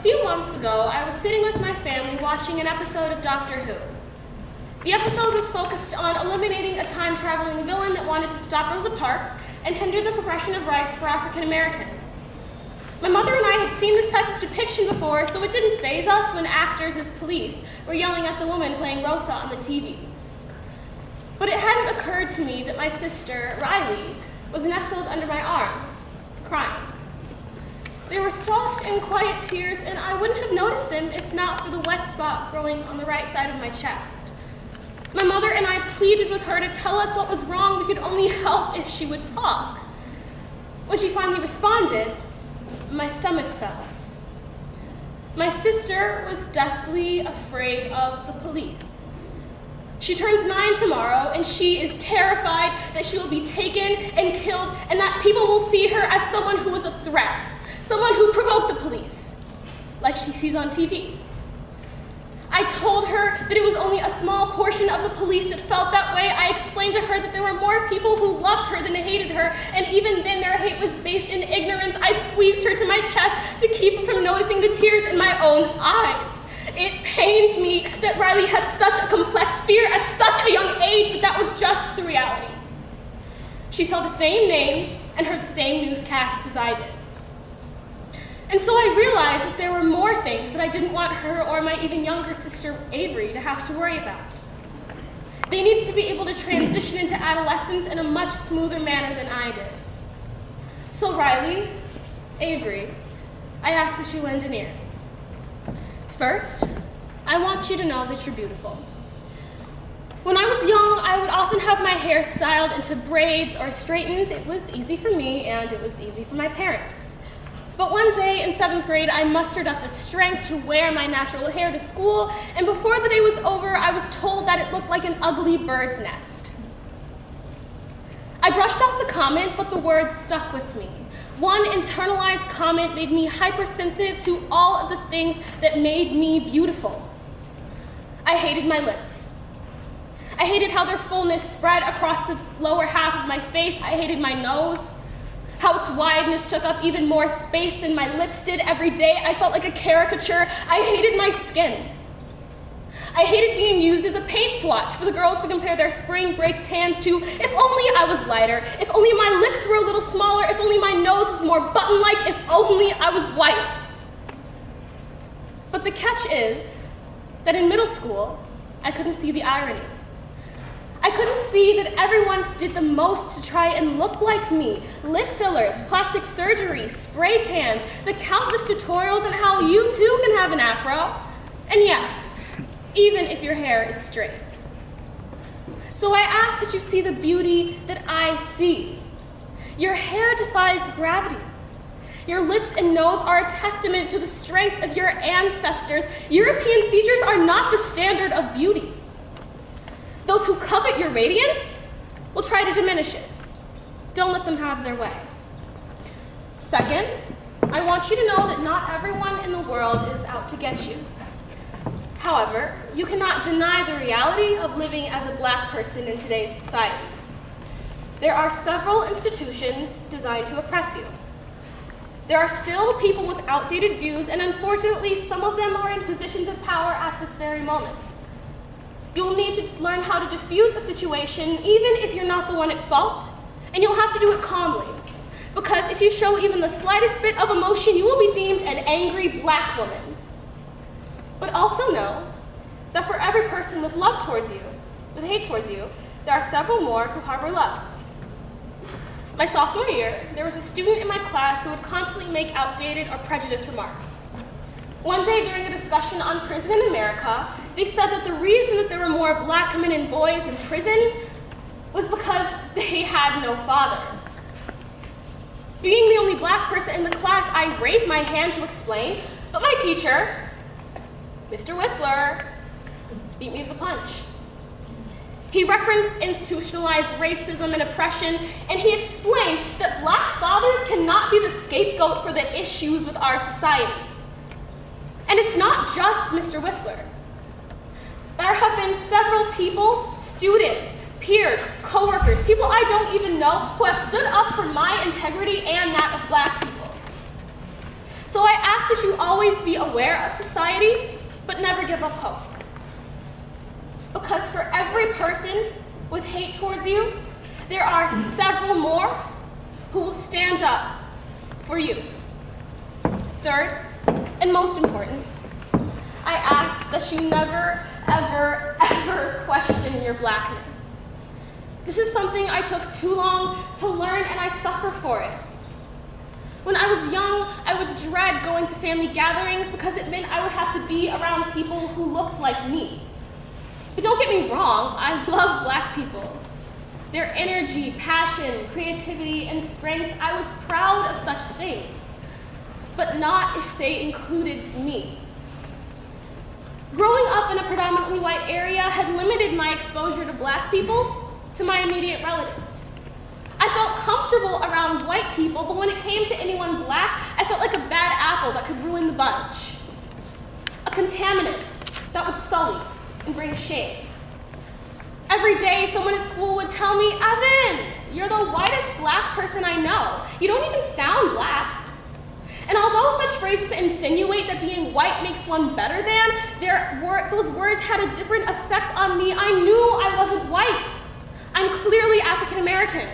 few months ago, I was sitting with my family watching an episode of Doctor Who. The episode was focused on eliminating a time-traveling villain that wanted to stop Rosa Parks and hinder the progression of rights for African Americans. My mother and I had seen this type of depiction before, so it didn't faze us when actors as police were yelling at the woman playing Rosa on the TV. But it hadn't occurred to me that my sister, Riley, was nestled under my arm, crying. They were soft and quiet tears, and I wouldn't have noticed them if not for the wet spot growing on the right side of my chest. My mother and I pleaded with her to tell us what was wrong. We could only help if she would talk. When she finally responded, my stomach fell. My sister was deathly afraid of the police. She turns 9 tomorrow, and she is terrified that she will be taken and killed, and that people will see her as someone who was a threat, someone who provoked the police, like she sees on TV. I told her that it was only a small portion of the police that felt that way. I explained to her that there were more people who loved her than hated her, and even then their hate was based in ignorance. I squeezed her to my chest to keep her from noticing the tears in my own eyes. It pained me that Riley had such a complex fear at such a young age, but that was just the reality. She saw the same names and heard the same newscasts as I did. And so I realized that there were more things that I didn't want her or my even younger sister, Avery, to have to worry about. They needed to be able to transition into adolescence in a much smoother manner than I did. So Riley, Avery, I ask that you lend an ear. First, I want you to know that you're beautiful. When I was young, I would often have my hair styled into braids or straightened. It was easy for me, and it was easy for my parents. But one day in 7th grade, I mustered up the strength to wear my natural hair to school, and before the day was over, I was told that it looked like an ugly bird's nest. I brushed off the comment, but the words stuck with me. One internalized comment made me hypersensitive to all of the things that made me beautiful. I hated my lips. I hated how their fullness spread across the lower half of my face. I hated my nose, how its wideness took up even more space than my lips did. Every day I felt like a caricature. I hated my skin. I hated being used as a paint swatch for the girls to compare their spring break tans to. If only I was lighter, if only my lips were a little smaller, if only my nose was more button-like, if only I was white. But the catch is that in middle school, I couldn't see the irony. I couldn't see that everyone did the most to try and look like me. Lip fillers, plastic surgery, spray tans, the countless tutorials on how you too can have an afro. And yes, even if your hair is straight. So I ask that you see the beauty that I see. Your hair defies gravity. Your lips and nose are a testament to the strength of your ancestors. European features are not the standard of beauty. Those who covet your radiance will try to diminish it. Don't let them have their way. Second, I want you to know that not everyone in the world is out to get you. However, you cannot deny the reality of living as a Black person in today's society. There are several institutions designed to oppress you. There are still people with outdated views, and unfortunately, some of them are in positions of power at this very moment. You'll need to learn how to diffuse a situation, even if you're not the one at fault, and you'll have to do it calmly. Because if you show even the slightest bit of emotion, you will be deemed an angry Black woman. But also know that for every person with love towards you, with hate towards you, there are several more who harbor love. My sophomore year, there was a student in my class who would constantly make outdated or prejudiced remarks. One day during a discussion on prison in America, they said that the reason that there were more Black men and boys in prison was because they had no fathers. Being the only Black person in the class, I raised my hand to explain, but my teacher, Mr. Whistler, beat me to the punch. He referenced institutionalized racism and oppression, and he explained that Black fathers cannot be the scapegoat for the issues with our society. And it's not just Mr. Whistler. There have been several people, students, peers, coworkers, people I don't even know, who have stood up for my integrity and that of Black people. So I ask that you always be aware of society, but never give up hope. Because for every person with hate towards you, there are several more who will stand up for you. Third, and most important, I ask that you never, ever, ever question your blackness. This is something I took too long to learn, and I suffer for it. When I was young, I would dread going to family gatherings because it meant I would have to be around people who looked like me. But don't get me wrong, I love Black people. Their energy, passion, creativity, and strength, I was proud of such things, but not if they included me. Growing up in a predominantly white area had limited my exposure to Black people to my immediate relatives. I felt comfortable around white people, but when it came to anyone Black, I felt like a bad apple that could ruin the bunch. A contaminant that would sully and bring shame. Every day, someone at school would tell me, "Evan, you're the whitest Black person I know. You don't even sound Black." And although such phrases insinuate that being white makes one better than, those words had a different effect on me. I knew I wasn't white. I'm clearly African American.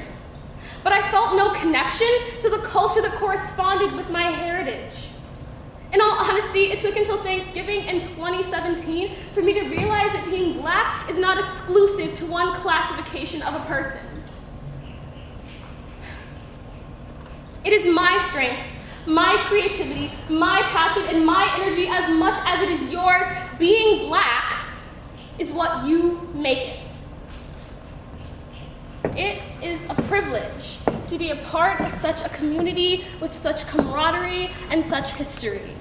But I felt no connection to the culture that corresponded with my heritage. In all honesty, it took until Thanksgiving in 2017 for me to realize that being Black is not exclusive to one classification of a person. It is my strength, my creativity, my passion, and my energy as much as it is yours. Being Black is what you make it. It is a privilege to be a part of such a community with such camaraderie and such history.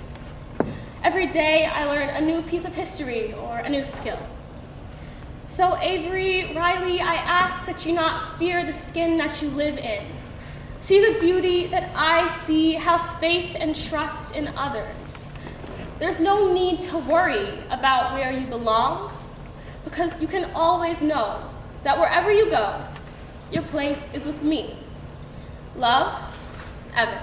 Every day I learn a new piece of history or a new skill. So Avery, Riley, I ask that you not fear the skin that you live in. See the beauty that I see, have faith and trust in others. There's no need to worry about where you belong, because you can always know that wherever you go, your place is with me. Love, Evan.